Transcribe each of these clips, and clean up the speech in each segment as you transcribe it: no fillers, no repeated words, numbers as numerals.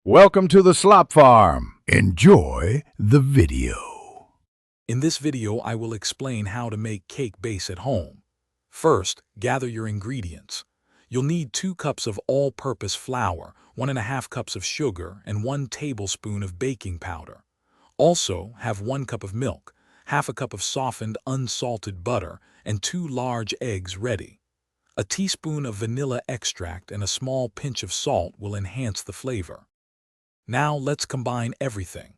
Welcome to the Slop Farm. Enjoy the video. In this video, I will explain how to make cake base at home. First, gather your ingredients. You'll need 2 cups of all-purpose flour, 1½ cups of sugar, and 1 tablespoon of baking powder. Also, have 1 cup of milk, half a cup of softened unsalted butter, and 2 large eggs ready. A teaspoon of vanilla extract and a small pinch of salt will enhance the flavor. Now let's combine everything.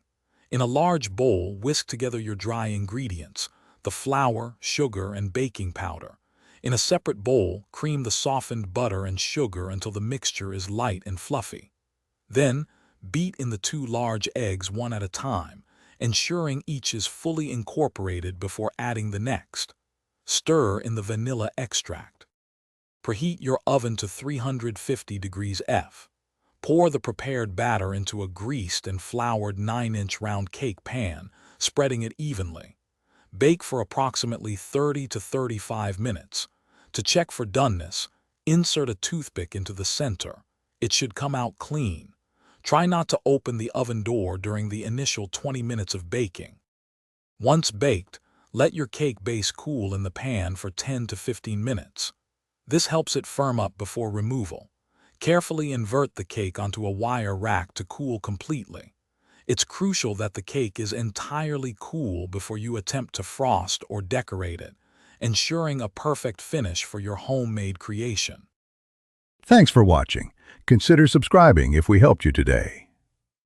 In a large bowl, whisk together your dry ingredients, the flour, sugar, and baking powder. In a separate bowl, cream the softened butter and sugar until the mixture is light and fluffy. Then, beat in the 2 large eggs one at a time, ensuring each is fully incorporated before adding the next. Stir in the vanilla extract. Preheat your oven to 350 degrees F. Pour the prepared batter into a greased and floured 9-inch round cake pan, spreading it evenly. Bake for approximately 30 to 35 minutes. To check for doneness, insert a toothpick into the center. It should come out clean. Try not to open the oven door during the initial 20 minutes of baking. Once baked, let your cake base cool in the pan for 10 to 15 minutes. This helps it firm up before removal. Carefully invert the cake onto a wire rack to cool completely. It's crucial that the cake is entirely cool before you attempt to frost or decorate it, ensuring a perfect finish for your homemade creation. Thanks for watching. Consider subscribing if we helped you today.